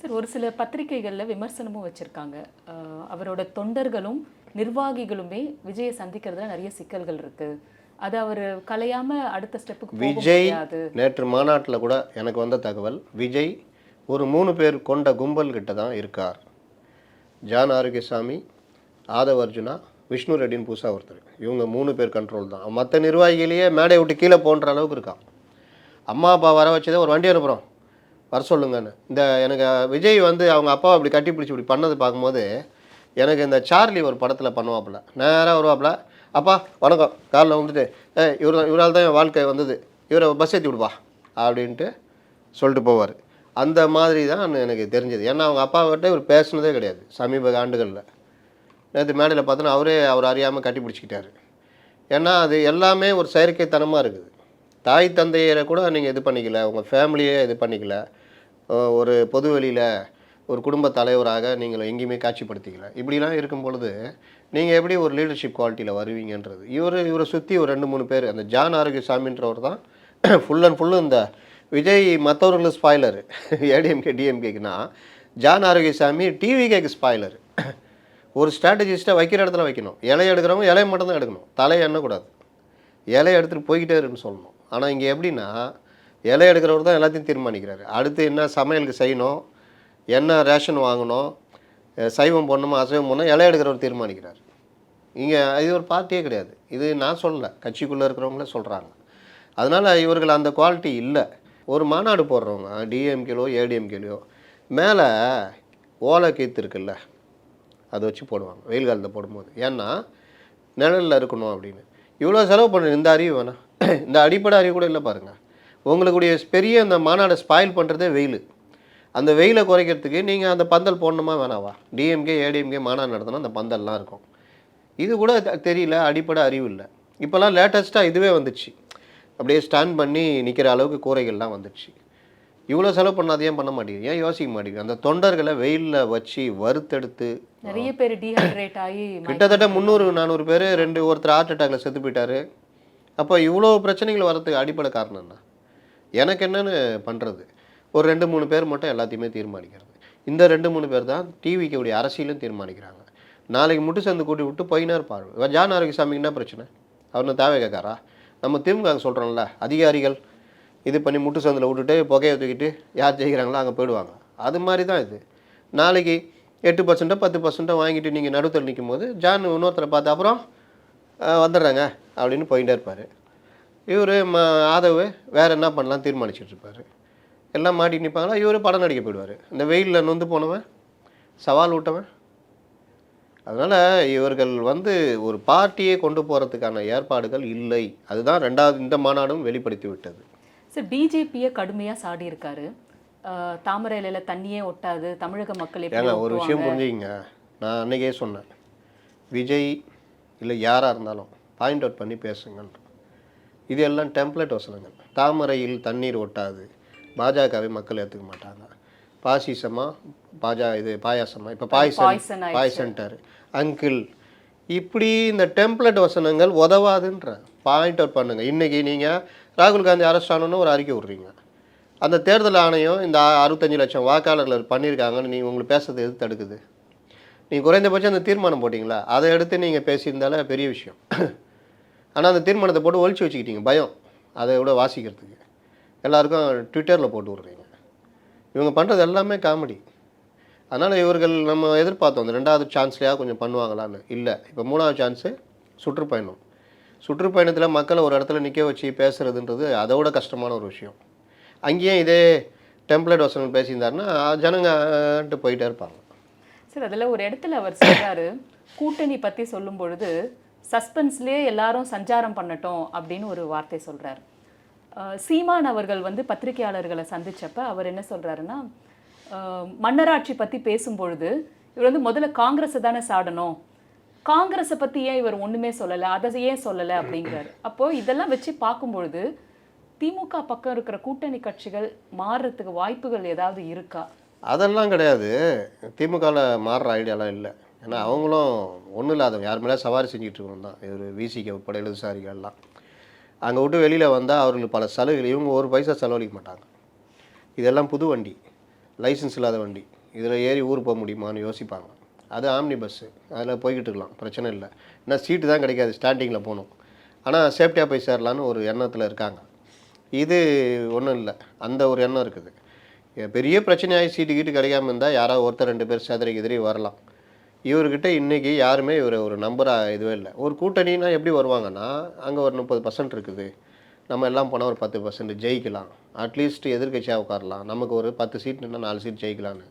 சார், ஒரு சில பத்திரிகைகளில் விமர்சனமும் வச்சுருக்காங்க. அவரோட தொண்டர்களும் நிர்வாகிகளுமே விஜயை சந்திக்கிறதுல நிறைய சிக்கல்கள் இருக்குது, அது அவர் கலையாமல் அடுத்த ஸ்டெப்புக்கு விஜய் நேற்று மாநாட்டில் கூட எனக்கு வந்த தகவல், விஜய் ஒரு 3 பேர் கொண்ட கும்பல் கிட்ட தான் இருக்கார். ஜான் ஆரோக்கியசாமி, ஆதவ் அர்ஜுனா, விஷ்ணு ரெட்டின்னு புதுசாக ஒருத்தர், இவங்க 3 பேர் கண்ட்ரோல் தான். மற்ற நிர்வாகிகளையே மேடை விட்டு கீழே போன்ற அளவுக்கு இருக்கான். அம்மா அப்பா வர வச்சதை ஒரு வண்டி அனுப்புகிறோம் வர சொல்லுங்கன்னு. இந்த எனக்கு விஜய் வந்து அவங்க அப்பாவை அப்படி கட்டி பிடிச்சி இப்படி பண்ணது பார்க்கும்போது எனக்கு இந்த சார்லி ஒரு படத்தில் பண்ணுவாப்புல, நேராக வருவாப்புல, அப்பா வணக்கம், காரில் வந்துட்டு இவரால் தான் என் வாழ்க்கை வந்தது, இவரை பஸ் ஏற்றி விடுவா அப்படின்ட்டு சொல்லிட்டு போவார். அந்த மாதிரி தான் எனக்கு தெரிஞ்சது. ஏன்னா அவங்க அப்பாவிட்ட இவர் பேசுனதே கிடையாது சமீப ஆண்டுகளில். நேற்று மேடையில் பார்த்தோன்னா அவர் அறியாமல் கட்டி பிடிச்சிக்கிட்டாரு. ஏன்னா அது எல்லாமே ஒரு செயற்கைத்தனமாக இருக்குது. தாய் தந்தையரை கூட நீங்கள் இது பண்ணிக்கல, உங்கள் ஃபேமிலியே இது பண்ணிக்கல, ஒரு பொது வெளியில் ஒரு குடும்ப தலைவராக நீங்கள் எங்கேயுமே காட்சிப்படுத்திக்கல. இப்படிலாம் இருக்கும் பொழுது நீங்கள் எப்படி ஒரு லீடர்ஷிப் குவாலிட்டியில் வருவீங்கன்றது. இவரை சுற்றி ஒரு 2-3 பேர், அந்த ஜான் ஆரோக்கியசாமின்றவர் தான் ஃபுல் அண்ட் ஃபுல்லு இந்த விஜய் மற்றவர்களுக்கு ஸ்பாய்லரு. ஏடிஎம்கே டிஎம்கேக்குன்னா ஜான் ஆரோக்கியசாமி டிவிகேக்கு ஸ்பாய்லரு. ஒரு ஸ்ட்ராட்டஜிஸ்ட்டை வைக்கிற இடத்துல வைக்கணும். இலையை எடுக்கிறவங்க இலையை மட்டும்தான் எடுக்கணும், தலையை எண்ணக்கூடாது. இலையை எடுத்துகிட்டு போய்கிட்டே இருக்குன்னு சொல்லணும். ஆனால் இங்கே எப்படின்னா இலை எடுக்கிறவர் தான் எல்லாத்தையும் தீர்மானிக்கிறாரு. அடுத்து என்ன சமையலுக்கு செய்யணும், என்ன ரேஷன் வாங்கணும், சைவம் போடணுமா அசைவம் போடணும், இலை எடுக்கிறவர் தீர்மானிக்கிறார். இங்கே இது ஒரு பார்ட்டியே கிடையாது. இது நான் சொல்லலை, கட்சிக்குள்ளே இருக்கிறவங்களே சொல்கிறாங்க. அதனால் இவர்கள் அந்த குவாலிட்டி இல்லை. ஒரு மாநாடு போடுறவங்க டிஎம்கேலோ ஏடிஎம்கேலையோ மேலே ஓலை கீத்து இருக்குல்ல, அதை வச்சு போடுவாங்க வெயில் காலத்தில் போடும்போது. ஏன்னா நிழலில் இருக்கணும் அப்படின்னு. இவ்வளோ செலவு பண்ணுறது இந்த அறிவு வேணாம், இந்த அடிப்படை அறிவு கூட இல்லை பாருங்கள். உங்களுடைய பெரிய அந்த மாநாடை ஸ்பாயில் பண்ணுறதே வெயில். அந்த வெயிலை குறைக்கிறதுக்கு நீங்கள் அந்த பந்தல் போடணுமா வேணாவா? டிஎம்கே ஏடிஎம்கே மாநாடு நடத்தினா அந்த பந்தல்லாம் இருக்கும். இது கூட தெரியல, அடிப்படை அறிவு இல்லை. இப்போல்லாம் லேட்டஸ்ட்டாக இதுவே வந்துச்சு, அப்படியே ஸ்டாண்ட் பண்ணி நிற்கிற அளவுக்கு கூரைகள்லாம் வந்துடுச்சு. இவ்வளோ செலவு பண்ணாத ஏன் பண்ண மாட்டேங்குது, ஏன் யோசிக்க மாட்டேங்குது? அந்த தொண்டர்களை வெயிலில் வச்சு வறுத்தெடுத்து நிறைய பேர் டீஹைட்ரேட் ஆகி கிட்டத்தட்ட 300-400 பேர், ஒருத்தர் ஹார்ட் அட்டாக்ல செத்து போயிட்டாரு. அப்போ இவ்வளோ பிரச்சனைகள் வர்றதுக்கு அடிப்படை காரணம் என்ன? எனக்கு என்னென்னு பண்ணுறது, ஒரு 2-3 பேர் மட்டும் எல்லாத்தையுமே தீர்மானிக்கிறது. இந்த 2-3 பேர் தான் டிவிக்கு அரசியலும் தீர்மானிக்கிறாங்க. நாளைக்கு முட்டு சந்து கூட்டி விட்டு போயினா இருப்பார். ஜான் ஆரோக்கியசாமிக்கு என்ன பிரச்சனை? அவனை தேவை கேட்காரா? நம்ம திமுக சொல்கிறோம்ல, அதிகாரிகள் இது பண்ணி முட்டு சந்தில் விட்டுட்டு புகையை தூக்கிட்டு யார் ஜெயிக்கிறாங்களோ அங்கே போயிடுவாங்க. அது மாதிரி தான் இது. நாளைக்கு 8% 10% வாங்கிட்டு நீங்கள் நடுத்தல் நிற்கும் போது ஜான் இன்னொருத்தரை பார்த்து அப்புறம் வந்துடுறாங்க அப்படின்னு போயிட்டே இருப்பார். இவர் ஆதவு வேறு என்ன பண்ணலாம் தீர்மானிச்சுட்டு இருப்பார். எல்லாம் மாட்டி நிற்பாங்களா, இவர் படம் நடிக்க போயிடுவார். இந்த வெயிலில் நொந்து போனவன், சவால் விட்டவன். அதனால் இவர்கள் ஒரு பார்ட்டியை கொண்டு போகிறதுக்கான ஏற்பாடுகள் இல்லை. அதுதான் ரெண்டாவது இந்த மாநாடும் வெளிப்படுத்தி விட்டது. சார், பிஜேபியை கடுமையாக சாடி இருக்காரு. தாமரை இலையில தண்ணியே ஒட்டாது, தமிழக மக்கள் ஏங்க ஒரு விஷயம் புரிஞ்சுக்கிங்க. நான் அன்றைக்கே சொன்னேன், விஜய் இல்லை யாராக இருந்தாலும் பாயிண்ட் அவுட் பண்ணி பேசுங்கன்ற. இது எல்லாம் டெம்ப்ளேட் வசனங்கள். தாமரையில் தண்ணீர் ஒட்டாது, பாஜகவை மக்கள் ஏற்றுக்க மாட்டாங்க, பாசிசமாக இது பாயாசமாக இப்போ பாய்சன்ட்டார் அங்கிள், இப்படி இந்த டெம்ப்ளேட் வசனங்கள் உதவாதுன்ற. பாயிண்ட் அவுட் பண்ணுங்கள். இன்றைக்கி நீங்கள் ராகுல் காந்தி அரெஸ்ட் ஆனோன்னு ஒரு அறிக்கை விட்றீங்க. அந்த தேர்தல் ஆணையம் இந்த 65 லட்சம் வாக்காளர்கள் பண்ணியிருக்காங்கன்னு நீங்கள் உங்களுக்கு பேசுறது எது தடுக்குது? நீங்கள் குறைந்தபட்சம் அந்த தீர்மானம் போட்டிங்களா, அதை எடுத்து நீங்கள் பேசியிருந்தாலே பெரிய விஷயம். ஆனால் அந்த தீர்மானத்தை போட்டு ஒழிச்சு வச்சுக்கிட்டீங்க, பயம் அதை விட வாசிக்கிறதுக்கு. எல்லாருக்கும் ட்விட்டரில் போட்டு விட்றீங்க. இவங்க பண்ணுறது எல்லாமே காமெடி. அதனால் இவர்கள் நம்ம எதிர்பார்த்தோம் அந்த 2வது சான்ஸ்லையாக கொஞ்சம் பண்ணுவாங்களான்னு. இல்லை, இப்போ 3வது சான்ஸு சுற்றுப்பயணம். சுற்றுப்பயணத்தில் மக்களை ஒரு இடத்துல நிற்க வச்சு பேசுகிறதுன்றது அதை விட கஷ்டமான ஒரு விஷயம். அங்கேயும் இதே டெம்ப்ளேட் வசனம் பேசியிருந்தாருன்னா ஜனங்கன்ட்டு போயிட்டே இருப்பாங்க. சார் அதில் ஒரு இடத்துல அவர் சொல்றாரு, கூட்டணி பற்றி சொல்லும் பொழுது சஸ்பென்ஸ்லேயே எல்லாரும் சஞ்சாரம் பண்ணட்டும் அப்படின்னு ஒரு வார்த்தை சொல்றாரு. சீமான் அவர்கள் வந்து பத்திரிகையாளர்களை சந்திச்சப்ப அவர் என்ன சொல்றாருன்னா, மன்னராட்சி பற்றி பேசும்பொழுது இவர் வந்து முதல்ல காங்கிரஸை தானே சாடணும், காங்கிரஸை பற்றி ஏன் இவர் ஒன்றுமே சொல்லலை, அதை ஏன் சொல்லலை அப்படிங்கிறாரு. அப்போது இதெல்லாம் வச்சு பார்க்கும்பொழுது திமுக பக்கம் இருக்கிற கூட்டணி கட்சிகள் மாறுறதுக்கு வாய்ப்புகள் ஏதாவது இருக்கா? அதெல்லாம் கிடையாது. திமுகவில் மாறுற ஐடியாலாம் இல்லை. ஏன்னா அவங்களும் ஒன்றும் இல்லாதவங்க, யார் மேலே சவாரி செஞ்சுட்டு இருக்கணும் தான். இவர் விசிக உட்பட இடதுசாரிகள்லாம் அங்கே விட்டு வெளியில் வந்தால் அவர்களுக்கு பல சலுகைகள், இவங்க ஒரு பைசா செலவழிக்க மாட்டாங்க. இதெல்லாம் புது வண்டி, லைசன்ஸ் இல்லாத வண்டி, இதில் ஏறி ஊர் போக முடியுமான்னு யோசிப்பாங்க. அது ஆம்னி பஸ்ஸு, அதில் போய்கிட்டு இருக்கலாம், பிரச்சனை இல்லை. ஏன்னா சீட்டு தான் கிடைக்காது, ஸ்டாண்டிங்கில் போகணும். ஆனால் சேஃப்டியாக போய் சேரலான்னு ஒரு எண்ணத்தில் இருக்காங்க. இது ஒன்றும் இல்லை, அந்த ஒரு எண்ணம் இருக்குது. பெரிய பிரச்சனையாகி சீட்டு கீட்டு கிடைக்காம இருந்தால் யாராவது ஒருத்தர் 2 பேர் சேதரைக்கு எதிரி வரலாம். இவர்கிட்ட இன்றைக்கி யாருமே இவர் ஒரு நம்பராக இதுவே இல்லை. ஒரு கூட்டணினா எப்படி வருவாங்கன்னா, அங்கே ஒரு 30% இருக்குது, நம்ம எல்லாம் போனால் ஒரு 10% ஜெயிக்கலாம், அட்லீஸ்ட் எதிர்கட்சியாக உட்காரலாம், நமக்கு ஒரு 10 சீட்னா 4 சீட் ஜெயிக்கலான்னு.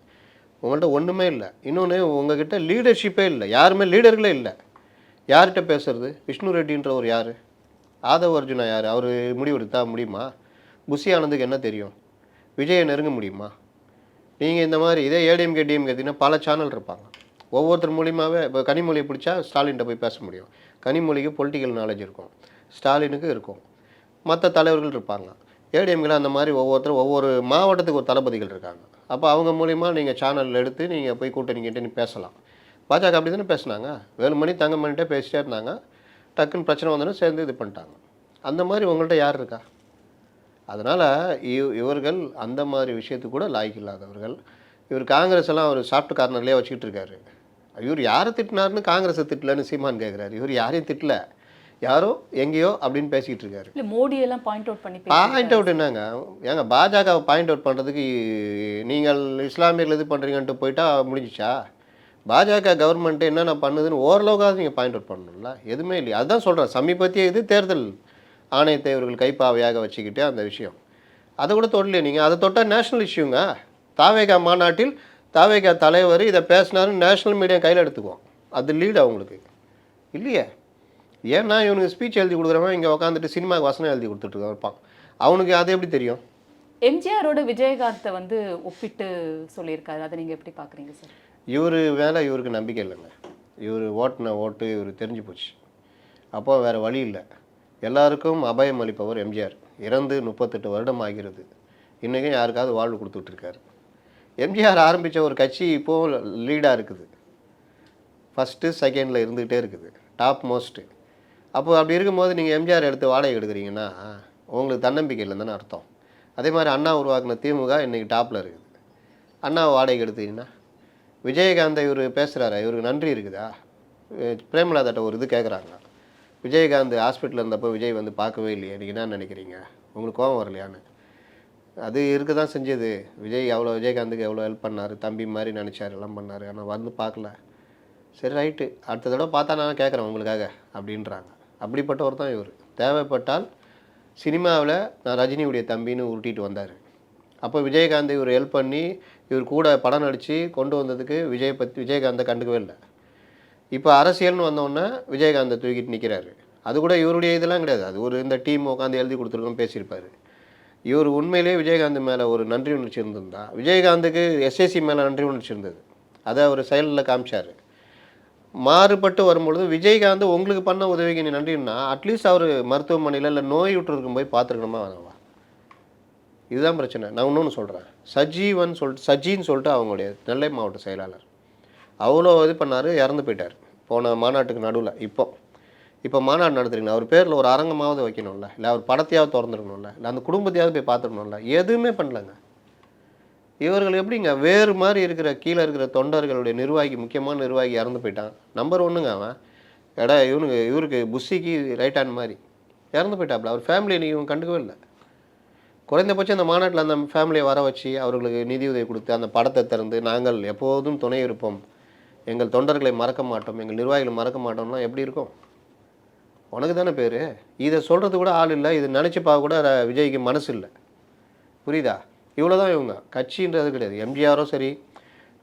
உங்கள்கிட்ட ஒன்றுமே இல்லை. இன்னொன்று, உங்ககிட்ட லீடர்ஷிப்பே இல்லை, யாருமே லீடர்களே இல்லை. யார்கிட்ட பேசுறது? விஷ்ணு ரெட்டின்ற ஒரு யார், ஆதவ் அர்ஜுனா யார், அவர் முடிவெடுத்தா முடியுமா? புஷி ஆனந்துக்கு என்ன தெரியும்? விஜயை நெருங்க முடியுமா? நீங்கள் இந்த மாதிரி இதே ஏடிஎம்கே டிஎம்கே எடுத்திங்கன்னா பல சேனல் இருப்பாங்க, ஒவ்வொருத்தர் மூலியமாகவே. இப்போ கனிமொழியை பிடிச்சா ஸ்டாலின்கிட்ட போய் பேச முடியும். கனிமொழிக்கு பொலிட்டிக்கல் நாலேஜ் இருக்கும், ஸ்டாலினுக்கு இருக்கும், மற்ற தலைவர்கள் இருப்பாங்க. ஏடிஎம்கேல அந்த மாதிரி ஒவ்வொருத்தரும் ஒவ்வொரு மாவட்டத்துக்கு ஒரு தளபதிகள் இருக்காங்க. அப்போ அவங்க மூலிமா நீங்கள் சேனல் எடுத்து நீங்கள் போய் கூட்டணி கிட்ட பேசலாம். பாஜக அப்படி தானே பேசினாங்க, வேலுமணி தங்கமணிகிட்டே பேசிட்டே இருந்தாங்க, டக்குன்னு பிரச்சனை வந்தோன்னு சேர்ந்து இது பண்ணிட்டாங்க. அந்த மாதிரி உங்கள்கிட்ட யார் இருக்கா? அதனால் இவர்கள் அந்த மாதிரி விஷயத்துக்கு கூட லாய்க்கு இல்லாதவர்கள். இவர் காங்கிரஸ் எல்லாம் அவர் சாஃப்ட் கார்னர்லேயே வச்சுக்கிட்டு இருக்காரு. இவர் யாரை திட்டினாருன்னு காங்கிரஸை திட்டலன்னு சீமான் கேட்குறாரு. இவர் யாரையும் திட்டல, யாரோ எங்கேயோ அப்படின்னு பேசிக்கிட்டு இருக்காரு. இல்லை, மோடியெல்லாம் பாயிண்ட் அவுட் பண்ணி பாயிண்ட் அவுட் என்னங்க? ஏங்க பாஜகவை பாயிண்ட் அவுட் பண்ணுறதுக்கு நீங்கள் இஸ்லாமியர்கள் இது பண்ணுறீங்கன்ட்டு போயிட்டா முடிஞ்சிச்சா? பாஜக கவர்மெண்ட்டு என்னென்ன பண்ணுதுன்னு ஓரளவுக்காக நீங்கள் பாயிண்ட் அவுட் பண்ணணும்ல. எதுவுமே இல்லையா? அதுதான் சொல்கிறேன். சமீபத்திய இது தேர்தல் ஆணையத்தை இவர்கள் கைப்பாவையாக வச்சுக்கிட்டு அந்த விஷயம் அதை கூட தொடலையே. நீங்கள் அதை தொட்டால் நேஷ்னல் இஷ்யூங்க. தாவேகா மாநாட்டில் தாவேகா தலைவர் இதை பேசினாருன்னு நேஷ்னல் மீடியா கையில் எடுத்துக்குவோம். அது லீடு அவங்களுக்கு இல்லையே. ஏன்னா இவனுக்கு ஸ்பீச் எழுதி கொடுக்குறவன் இங்கே உட்காந்துட்டு சினிமாவுக்கு வசனம் எழுதி கொடுத்துட்டு இருப்பான். அவனுக்கு அது எப்படி தெரியும்? எம்ஜிஆரோட விஜயகாந்தை வந்து ஒப்பிட்டு சொல்லியிருக்காரு, அதை நீங்கள் எப்படி பார்க்குறீங்க சார்? இவர் மேலே இவருக்கு நம்பிக்கை இல்லைங்க. இவர் ஓட்டுன ஓட்டு இவர் தெரிஞ்சு போச்சு. அப்போ வேறு வழி இல்லை. எல்லாருக்கும் அபயம் அளிப்பவர் எம்ஜிஆர். இறந்து 38 வருடம் ஆகிறது. இன்றைக்கும் யாருக்காவது வாழ்வு கொடுத்துட்ருக்காரு. எம்ஜிஆர் ஆரம்பித்த ஒரு கட்சி இப்போது லீடாக இருக்குது, ஃபஸ்ட்டு செகண்டில் இருந்துகிட்டே இருக்குது, டாப் மோஸ்ட்டு. அப்போ அப்படி இருக்கும்போது நீங்கள் எம்ஜிஆர் எடுத்து வாடகை எடுக்கிறீங்கன்னா உங்களுக்கு தன்னம்பிக்கை இல்லைன்னு தானே அர்த்தம். அதே மாதிரி அண்ணா உருவாக்கின திமுக இன்றைக்கி டாப்பில் இருக்குது. அண்ணாவை வாடகை எடுத்தீங்கன்னா விஜயகாந்தை இவர் பேசுகிறாரு, இவருக்கு நன்றி இருக்குதா? பிரேமலதாட்ட ஒரு இது கேட்குறாங்க, விஜயகாந்த் ஹாஸ்பிட்டலில் இருந்தப்போ விஜய் வந்து பார்க்கவே இல்லையே, நீங்கள் என்ன நினைக்கிறீங்க, உங்களுக்கு கோபம் வரலையான்னு. அது இருக்க தான் செஞ்சது. விஜயகாந்துக்கு எவ்வளோ ஹெல்ப் பண்ணார், தம்பி மாதிரி நினச்சார், எல்லாம் பண்ணார், ஆனால் வந்து பார்க்கல. சரி ரைட்டு, அடுத்த தடவை பார்த்தா நான் கேட்குறேன் உங்களுக்காக அப்படின்றாங்க. அப்படிப்பட்டவர் தான் இவர். தேவைப்பட்டால் சினிமாவில் நான் ரஜினியுடைய தம்பின்னு உருட்டிட்டு வந்தார். அப்போ விஜயகாந்த் இவர் ஹெல்ப் பண்ணி இவர் கூட படம் நடித்து கொண்டு வந்ததுக்கு விஜயகாந்தை கண்டுக்கவே இல்லை. இப்போ அரசியல்னு வந்தோடனே விஜயகாந்தை தூக்கிட்டு நிற்கிறாரு. அது கூட இவருடைய இதெல்லாம் கிடையாது, அது ஒரு இந்த டீம் உட்காந்து எழுதி கொடுத்துருக்கோம் பேசியிருப்பார். இவர் உண்மையிலேயே விஜயகாந்த் மேலே ஒரு நன்றி உணர்ச்சி இருந்திருந்தா, விஜயகாந்துக்கு எஸ்எஸ்சி மேலே நன்றி உணர்ச்சி இருந்தது, அதை அவர் செயலில் காமிச்சார். மாறுபட்டு வரும்பொழுது விஜயகாந்த் உங்களுக்கு பண்ண உதவிக்கு நீ நன்றின்னா அட்லீஸ்ட் அவர் மருத்துவமனையில் இல்லை நோய் விட்டுருக்கும் போய் பார்த்துருக்கணுமா வேணாவா? இதுதான் பிரச்சனை. நான் இன்னொன்று சொல்கிறேன், சஜின்னு சொல்லிட்டு அவங்களுடைய நெல்லை மாவட்ட செயலாளர் அவ்வளோ இது பண்ணார், இறந்து போயிட்டார் போன மாநாட்டுக்கு நடுவில். இப்போ மாநாடு நடத்துறீங்களா, அவர் பேரில் ஒரு அரங்கமாவது வைக்கணும்ல, இல்லை அவர் படத்தையாவது திறந்துருக்கணும்ல, இல்லை அந்த குடும்பத்தையாவது போய் பார்த்துருக்கணும்ல. எதுவுமே பண்ணலங்க. இவர்கள் எப்படிங்க வேறு மாதிரி இருக்கிற கீழே இருக்கிற தொண்டர்களுடைய நிர்வாகி, முக்கியமான நிர்வாகி இறந்து போயிட்டான், நம்பர் 1ங்க அவன். இவருக்கு புஷிக்கு ரைட் ஹேண்ட் மாதிரி இறந்து போயிட்டாப்புல. அவர் ஃபேமிலி இவங்க கண்டுக்கவே இல்லை. குறைந்தபட்சம் அந்த மாநாட்டில் அந்த ஃபேமிலியை வர வச்சு அவர்களுக்கு நிதியுதவி கொடுத்து அந்த படத்தை திறந்து நாங்கள் எப்போதும் துணை இருப்போம், எங்கள் தொண்டர்களை மறக்க மாட்டோம், எங்கள் நிர்வாகிகளை மறக்க மாட்டோம்னா எப்படி இருக்கும்? உனக்கு தானே பேர். இதை சொல்கிறது கூட ஆள் இல்லை, இது நினச்சி பார்க்க கூட விஜய்க்கு மனசு இல்லை. புரியுதா? இவ்வளோ தான் இவங்க. கட்சின்றது கிடையாது. எம்ஜிஆரும் சரி,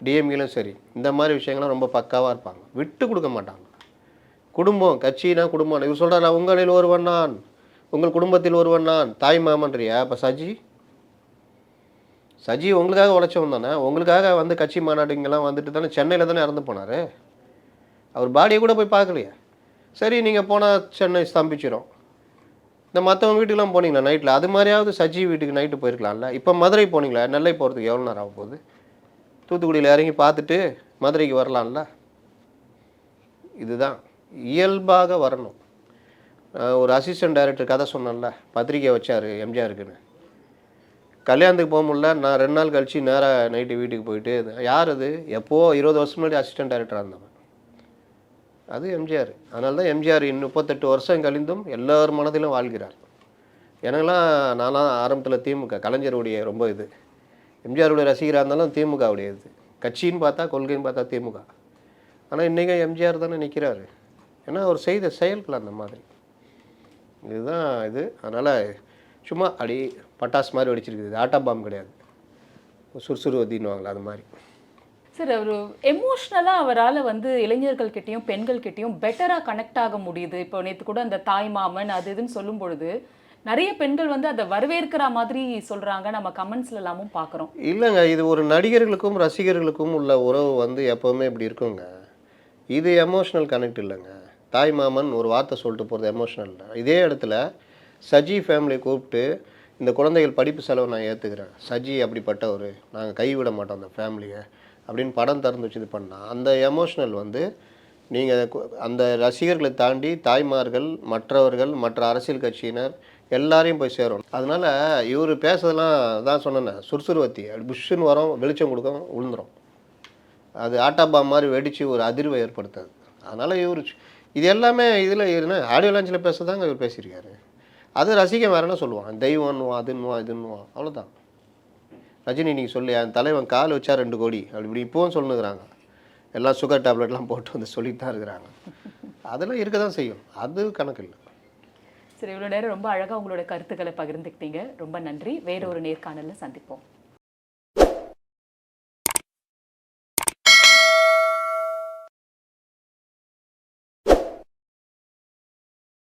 டிஎம்கேலும் சரி, இந்த மாதிரி விஷயங்கள்லாம் ரொம்ப பக்காவாக இருப்பாங்க, விட்டு கொடுக்க மாட்டாங்க. குடும்பம், கட்சினா குடும்பம். இவர் சொல்கிறார் உங்களில் ஒருவன் நான், உங்கள் குடும்பத்தில் ஒருவன் நான், தாய் மாமன்றியா? அப்போ சஜி உங்களுக்காக உழைச்சவன் தானே, உங்களுக்காக வந்து கட்சி மாநாடு இங்கெல்லாம் வந்துட்டு தானே சென்னையில் தானே இறந்து போனார். அவர் பாடியை கூட போய் பார்க்கலையே. சரி, நீங்கள் போனால் சென்னை ஸ்தம்பிச்சிடும். இந்த மற்றவங்க வீட்டுக்கெலாம் போனீங்களா நைட்டில்? அது மாதிரியாவது சஜி வீட்டுக்கு நைட்டு போயிருக்கலாம்ல. இப்போ மதுரை போனீங்களா? நெல்லை போகிறதுக்கு எவ்வளோ நேரம் ஆக போகுது? தூத்துக்குடியில் இறங்கி பார்த்துட்டு மதுரைக்கு வரலாம்ல. இதுதான் இயல்பாக வரணும். ஒரு அசிஸ்டன்ட் டைரக்டர் கதை சொன்னேன்ல, பத்திரிக்கை வச்சார் எம்ஜிஆருக்குன்னு. கல்யாணத்துக்கு போக முடியல, நான் 2 நாள் கழித்து நேராக நைட்டு வீட்டுக்கு போயிட்டு, யார் அது? எப்போது 20 வருஷம் முன்னாடி அசிஸ்டன்ட் டைரக்டராக இருந்தவன், அது எம்ஜிஆர். அதனால தான் எம்ஜிஆர் 38 வருஷம் கழிந்தும் எல்லார் மனதிலும் வாழ்கிறார். எனக்கெல்லாம் நான்லாம் ஆரம்பத்தில் திமுக, கலைஞருடைய ரொம்ப இது, எம்ஜிஆருடைய ரசிகராக இருந்தாலும் திமுகவுடைய இது. கட்சின்னு பார்த்தா, கொள்கைன்னு பார்த்தா திமுக. ஆனால் இன்றைக்கும் எம்ஜிஆர் தானே நிற்கிறாரு. ஏன்னா அவர் செய்த செயல்கள் அந்த மாதிரி. இதுதான் இது. அதனால் சும்மா அடி பட்டாசு மாதிரி வெடிச்சிருக்குது, ஆட்டா பாம்பு கிடையாது. சுறுசுறுவதின்னுவாங்களா அது மாதிரி. சார், அவர் எமோஷ்னலாக அவரால் வந்து இளைஞர்கள்கிட்டையும் பெண்கள்கிட்டையும் பெட்டராக கனெக்ட் ஆக முடியுது. இப்போ நேற்று கூட அந்த தாய் மாமன் அது இதுன்னு சொல்லும் பொழுது நிறைய பெண்கள் வந்து அதை வரவேற்கிற மாதிரி சொல்கிறாங்க, நம்ம கமெண்ட்ஸ்ல எல்லாமும் பார்க்குறோம். இல்லைங்க, இது ஒரு நடிகர்களுக்கும் ரசிகர்களுக்கும் உள்ள உறவு வந்து எப்போவுமே இப்படி இருக்குங்க. இது எமோஷ்னல் கனெக்ட் இல்லைங்க. தாய் மாமன் ஒரு வார்த்தை சொல்லிட்டு போகிறது எமோஷ்னல் இல்லை. இதே இடத்துல சஜி ஃபேமிலியை கூப்பிட்டு இந்த குழந்தைகள் படிப்பு செலவு நான் ஏற்றுக்கிறேன், சஜி அப்படிப்பட்டவர், நாங்கள் கைவிட மாட்டோம் அந்த ஃபேமிலியை அப்படின்னு படம் திறந்து வச்சு இது பண்ணால் அந்த எமோஷ்னல் வந்து நீங்கள் அந்த ரசிகர்களை தாண்டி தாய்மார்கள், மற்றவர்கள், மற்ற அரசியல் கட்சியினர் எல்லாரையும் போய் சேரும். அதனால் இவர் பேசுறதெல்லாம் தான் சொன்னேன், சுறுசுறுவத்தி அப்படி புஷ்ஷுன்னு வரும், வெளிச்சம் கொடுக்கும், விழுந்துடும். அது ஆட்டாபா மாதிரி வெடித்து ஒரு அதிர்வை ஏற்படுத்தாது. அதனால் இவர் இது எல்லாமே இதில் என்ன ஆடியோ லான்ச்சில் பேசுறதாங்க இவர் பேசியிருக்காரு. அது ரசிகன் வேறு என்ன சொல்லுவான், தெய்வம்னுவான், அதுன்னுவான், இதுன்னுவான், அவ்வளோதான். ரஜினி நீங்கள் சொல்லி என் தலைவன் கால் வச்சா 2 கோடி அப்படி இப்படி இப்போவும் சொல்லுங்கிறாங்க. எல்லாம் சுகர் டேப்லெட்லாம் போட்டு வந்து சொல்லிட்டு தான் இருக்கிறாங்க. அதெல்லாம் இருக்க தான் செய்யும், அது கணக்கு இல்லை. சரி, இவ்வளோ நேரம் ரொம்ப அழகாக உங்களோட கருத்துக்களை பகிர்ந்துக்கிட்டீங்க. ரொம்ப நன்றி. வேற ஒரு நேர்காணலில் சந்திப்போம்.